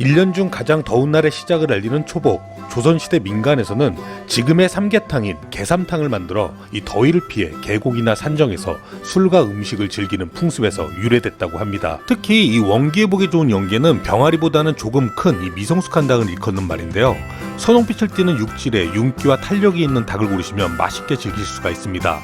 1년 중 가장 더운 날의 시작을 알리는 초복. 조선시대 민간에서는 지금의 삼계탕인 개삼탕을 만들어 이 더위를 피해 계곡이나 산정에서 술과 음식을 즐기는 풍습에서 유래됐다고 합니다. 특히 이 원기에 보기 좋은 연계는 병아리보다는 조금 큰 이 미성숙한 닭을 일컫는 말인데요. 선홍빛을 띠는 육질에 윤기와 탄력이 있는 닭을 고르시면 맛있게 즐길 수가 있습니다.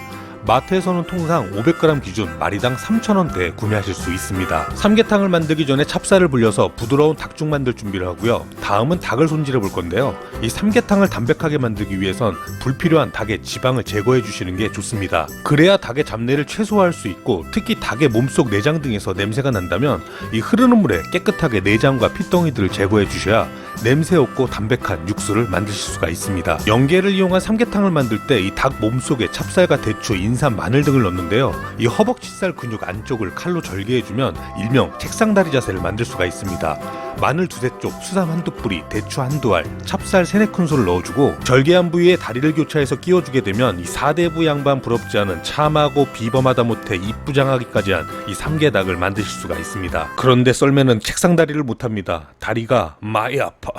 마트에서는 통상 500g 기준 마리당 3,000원대에 구매하실 수 있습니다. 삼계탕을 만들기 전에 찹쌀을 불려서 부드러운 닭죽 만들 준비를 하고요. 다음은 닭을 손질해 볼 건데요. 이 삼계탕을 담백하게 만들기 위해선 불필요한 닭의 지방을 제거해 주시는 게 좋습니다. 그래야 닭의 잡내를 최소화할 수 있고, 특히 닭의 몸속 내장 등에서 냄새가 난다면 이 흐르는 물에 깨끗하게 내장과 핏덩이들을 제거해 주셔야 냄새 없고 담백한 육수를 만드실 수가 있습니다. 연계를 이용한 삼계탕을 만들 때 이 닭 몸속에 찹쌀과 대추, 인삼, 마늘 등을 넣는데요. 이 허벅지살 근육 안쪽을 칼로 절개해주면 일명 책상다리 자세를 만들 수가 있습니다. 마늘 두세 쪽, 수삼 한두 뿌리, 대추 한두 알, 찹쌀 세네 큰술을 넣어주고 절개한 부위에 다리를 교차해서 끼워주게 되면 이 사대부 양반 부럽지 않은 참하고 비범하다 못해 이쁘장하기까지 한 이 삼계닭을 만드실 수가 있습니다. 그런데 썰매는 책상다리를 못합니다. 다리가 많이 아파.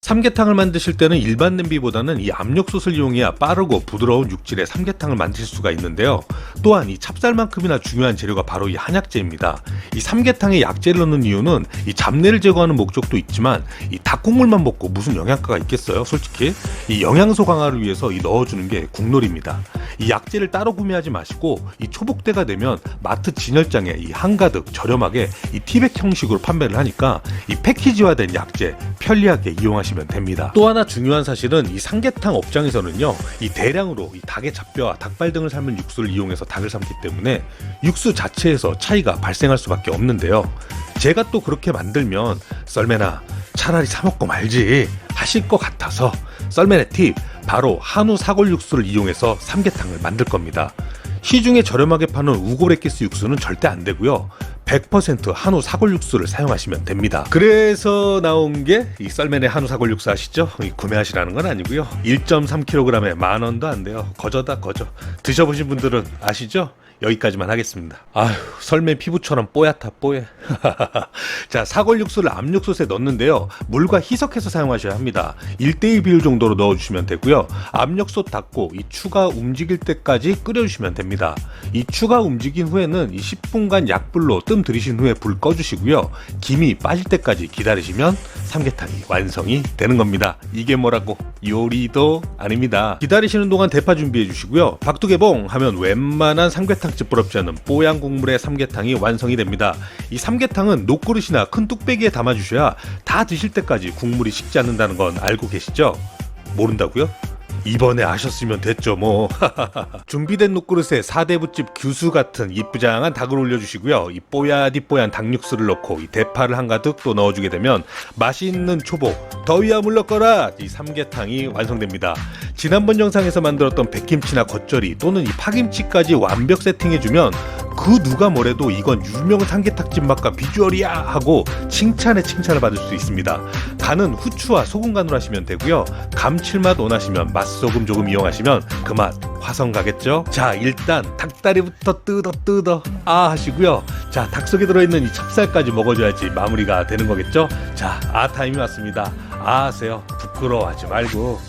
삼계탕을 만드실 때는 일반 냄비보다는 이 압력솥을 이용해야 빠르고 부드러운 육질의 삼계탕을 만드실 수가 있는데요. 또한 이 찹쌀만큼이나 중요한 재료가 바로 이 한약재입니다. 이 삼계탕에 약재를 넣는 이유는 이 잡내를 제거하는 목적도 있지만 이 닭국물만 먹고 무슨 영양가가 있겠어요, 솔직히. 이 영양소 강화를 위해서 이 넣어주는 게 국놀입니다. 이 약재를 따로 구매하지 마시고 이 초복 때가 되면 마트 진열장에 이 한가득 저렴하게 이 티백 형식으로 판매를 하니까 이 패키지화된 약재 편리하게 이용하시면 됩니다. 또 하나 중요한 사실은 이 삼계탕 업장에서는요, 이 대량으로 이 닭의 잡뼈와 닭발 등을 삶은 육수를 이용해서 닭을 삶기 때문에 육수 자체에서 차이가 발생할 수밖에 없는데요. 제가 또 그렇게 만들면 썰매나 차라리 사 먹고 말지 하실 것 같아서 썰매의 팁, 바로 한우 사골 육수를 이용해서 삼계탕을 만들 겁니다. 시중에 저렴하게 파는 우고레키스 육수는 절대 안 되고요. 100% 한우 사골 육수를 사용하시면 됩니다. 그래서 나온 게 이 썰맨의 한우 사골 육수 아시죠? 구매하시라는 건 아니고요. 1.3kg에 10,000원도 안 돼요. 거저다 거저. 드셔보신 분들은 아시죠? 여기까지만 하겠습니다. 아휴, 썰매 피부처럼 뽀얗다 뽀얘. 자, 사골 육수를 압력솥에 넣는데요. 물과 희석해서 사용하셔야 합니다. 1:1 비율 정도로 넣어주시면 되고요. 압력솥 닫고 이 추가 움직일 때까지 끓여주시면 됩니다. 이 추가 움직인 후에는 이 10분간 약불로 뜸 들이신 후에 불 꺼주시고요. 김이 빠질 때까지 기다리시면 삼계탕이 완성이 되는 겁니다. 이게 뭐라고? 요리도 아닙니다. 기다리시는 동안 대파 준비해 주시고요. 박두개봉 하면 웬만한 삼계탕집 부럽지 않은 뽀얀 국물의 삼계탕이 완성이 됩니다. 이 삼계탕은 녹그릇이나 큰 뚝배기에 담아주셔야 다 드실 때까지 국물이 식지 않는다는 건 알고 계시죠? 모른다고요? 이번에 아셨으면 됐죠 뭐. 준비된 녹그릇에 사대부집 규수 같은 이쁘장한 닭을 올려주시고요. 이 뽀얀 닭육수를 넣고 이 대파를 한가득 또 넣어주게 되면 맛있는 초복, 더위야 물러거라, 이 삼계탕이 완성됩니다. 지난번 영상에서 만들었던 백김치나 겉절이 또는 이 파김치까지 완벽 세팅해주면 그 누가 뭐래도 이건 유명 삼계탕집 맛과 비주얼이야 하고 칭찬에 칭찬을 받을 수 있습니다. 간은 후추와 소금 간으로 하시면 되고요. 감칠맛 원하시면 맛소금 조금 이용하시면 그 맛 화성 가겠죠? 자, 일단 닭다리부터 뜯어 하시고요. 자, 닭 속에 들어있는 이 찹쌀까지 먹어줘야지 마무리가 되는 거겠죠? 자, 타임이 왔습니다. 하세요. 부끄러워하지 말고